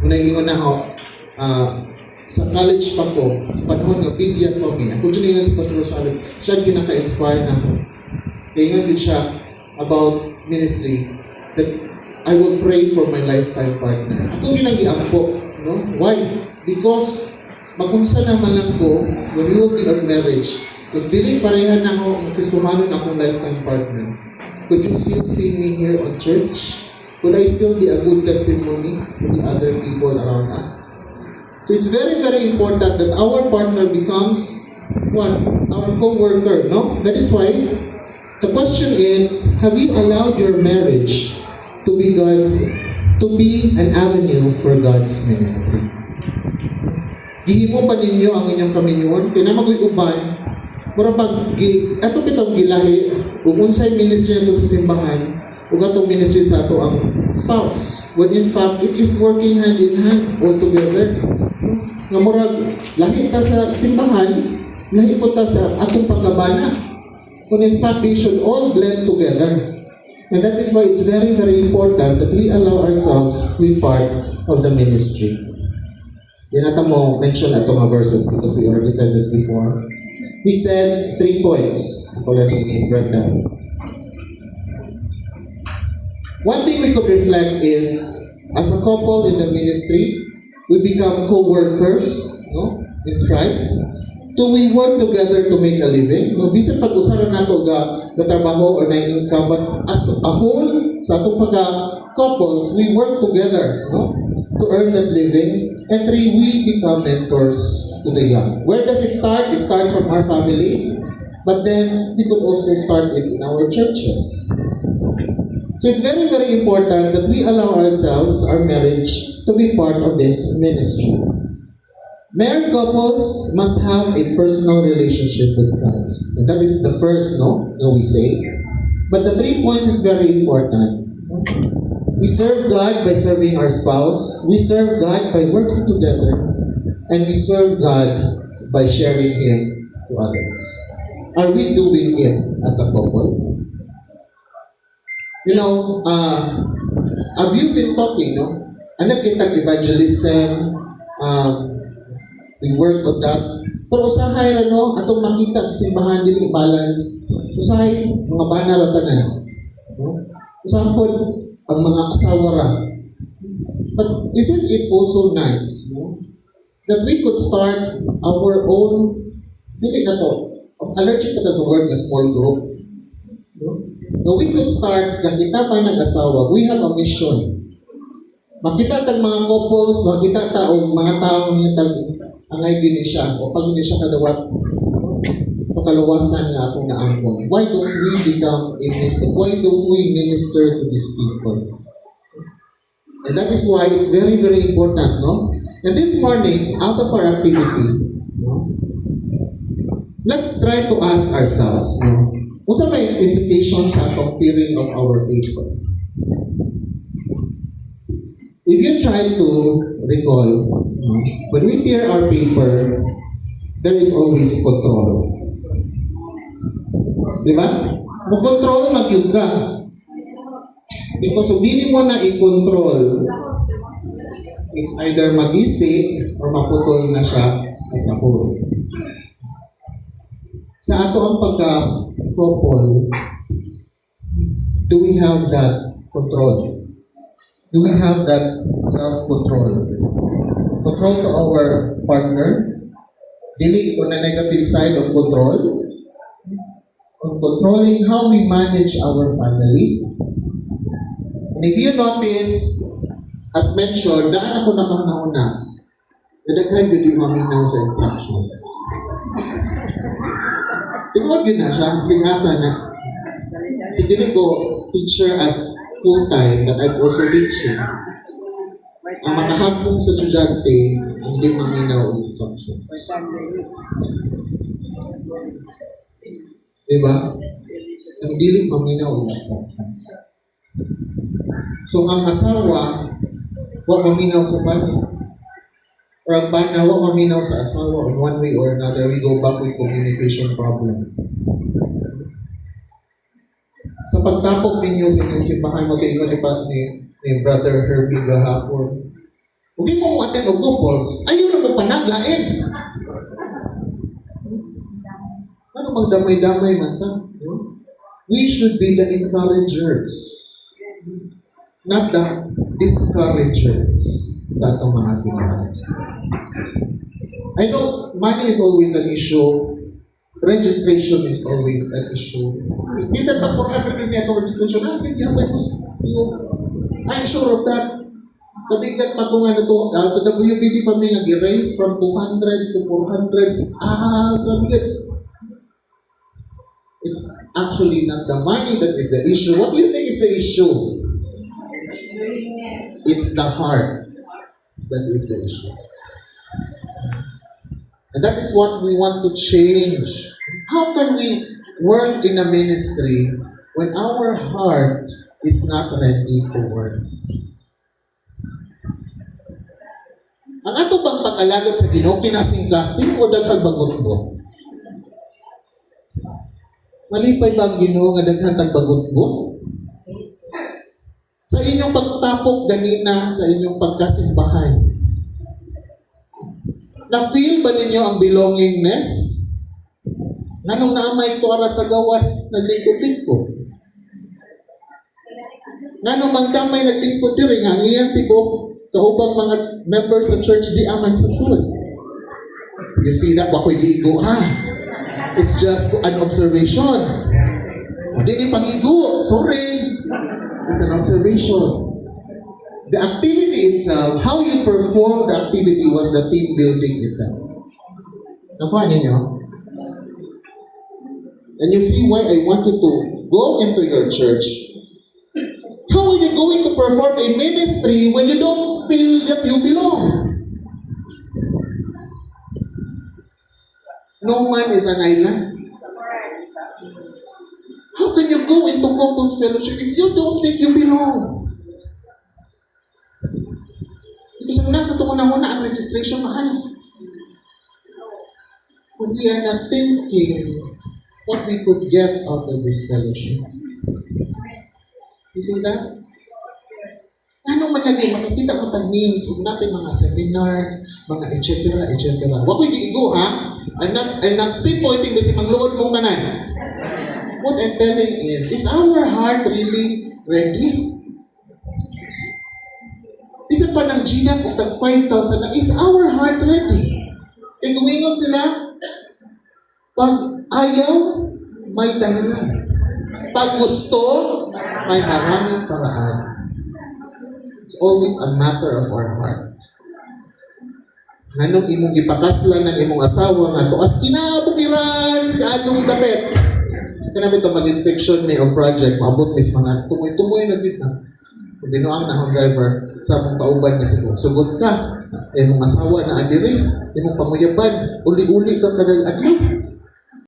Ingon na ako, sa college pa ko, sa panahon nga bigyan pa mi, ako dyan nga si Pastor Rosales, siya ginaka-inspire na ako. Ingon din siya about ministry, that I will pray for my lifetime partner. Ako ginagiampo, no? Why? Because makunsa naman lang ko, when we will be on marriage, if dili parehan na ako, magkasumanon akong lifetime partner, could you still see me here on church? Would I still be a good testimony to the other people around us? So it's very, very important that our partner becomes what? Our co-worker, no? That is why the question is, have you allowed your marriage to be an avenue for God's ministry? Gihimo pa ninyo ang inyong kaminyon, kaya mag-uban, mura pag, ato pitong gilahi, kung unsay ministry na ito sa simbahan, o atong ministry sa ato ang spouse. When in fact, it is working hand in hand all together. Nga murag, lahi ta sa simbahan, lahi po ta sa atong pagkabana. When in fact, they should all blend together. And that is why it's very, very important that we allow ourselves to be part of the ministry. Yan natin mo mention itong mga verses because we already said this before. We said 3 points. Already in Brenda. One thing we could reflect is, as a couple in the ministry, we become co-workers, no, in Christ. Do we work together to make a living? No, bisan pag-usaran nato ga trabaho or na income, but as a whole, sa atong pagka-couples, we work together, no, to earn that living. And 3, we become mentors to the young. Where does it start? It starts from our family, but then we could also start it in our churches. So it's very, very important that we allow ourselves, our marriage, to be part of this ministry. Married couples must have a personal relationship with Christ. And that is the first no we say. But the 3 points is very important. We serve God by serving our spouse. We serve God by working together. And we serve God by sharing Him to others. Are we doing it as a couple? You know, have you been talking, no? Anak kitang evangelism, we work on that. Pero usahay, atong makita sa simbahan din balance. Usahay, mga bana ratanan. No? Usahay po, ang mga asawa ra. But isn't it also nice, no? That we could start our own, dili na to, allergic na sa word na small group. No? No, we could start, kung kita pa nag-asawa, we have a mission. Makita tag mga couples, makita ta o mga tao niya tag angay gini siya, o pag gini siya kadawat, sa kaluwasan nga atong naangkon. Why don't we minister to these people? And that is why it's very, very important, no? And this morning, out of our activity, no, let's try to ask ourselves, no, unsa may implication sa atong tearing of our paper? If you try to recall, no, when we tear our paper, there is always control. Di ba? Mag-control, mag-yug ka. Because kung hindi mo na i-control, it's either mag-isi or maputol na siya as a whole. Sa ato ang pagka-couple, do we have that control? Do we have that self-control? Control to our partner? Dili on the negative side of control? On controlling how we manage our family? And if you notice, as mentioned, daan ako nakahuna-una, nadaghan yun di maminaw sa instructions. Tinood yun na siya, singasa na. Sige ko, teacher as full-time, but I'm also teaching. Ang makahapong sa estudyante, hindi maminaw ang instructions. Diba? Ang dili maminaw ang instructions. So, ang asawa, wag maminaw sa bana. Or ang bana, wag maminaw sa asawa. In one way or another, we go back with communication problem. Sa pagtapok ninyo sa inyong simbahan, mag-ingon ni Brother Hermie gahapon, Kung di mo attend o couples, ayaw na mo panaglain. Ano magdamay-damay man ta? No? We should be the encouragers, not the discouragers sa atong mga simbahan. I know money is always an issue. Registration is always an issue. Minsan pa 400 na itong registration. I'm sure of that. Sa bigat pa kung ano to, sa WBD pa may nag-raise from 200 to 400. Grabe yan. It's actually not the money that is the issue. What do you think is the issue? It's the heart that is the issue. And that is what we want to change. How can we work in a ministry when our heart is not ready to work? Ang ato bang pag-alagad sa Ginoo kinasing-kasing o daghang bagot-bot? Malipay ba ang Ginoo nga daghang tagbagot-bot? Sa inyong pagtapok ganina sa inyong pagkasimbahan, na-feel ba ninyo ang belongingness? Nanong naamay tuara sa gawas, naglingkod-lingkod? Nanong magdamay naglingkod diri nga ang iyang tibok, kaubang mga members sa church di aman sa sul. You see that? Wako'y giigo, it's just an observation. Hindi ni pangigo, sorry. It's an observation. The activity itself, how you perform the activity was the team building itself. Nakuha ninyo? And you see why I want you to go into your church. How are you going to perform a ministry when you don't feel that you belong? No man is an island. How can you go into couples fellowship if you don't think you belong? Because ang nasa tungo-na-una ang registration, mahal. When we are not thinking what we could get out of this fellowship. You see that? Ano man lagi, makikita mo tag-means, huwag natin mga seminars, mga etc. etc. Huwag ko iigo, ha? I'm not pinpointing kasi manglood mong tanan. What I'm telling is our heart really ready? Isa pa ng Gina kung tag 5,000 na, is our heart ready? E gumingon sila, pag ayaw, may dahilan. Pag gusto, may maraming paraan. It's always a matter of our heart. Anong imong ipakaslan ng imong asawa nga to, as kinabukiran, kaagong dapet. Kanabi ito mag-inspection may o project, maabot mis mga tumoy-tumoy na din na. Kung binuang na akong driver, sa mong kauban niya sigo, sugot ka, imong asawa na andiri, imong pamuyaban, uli-uli ka kadal adlaw.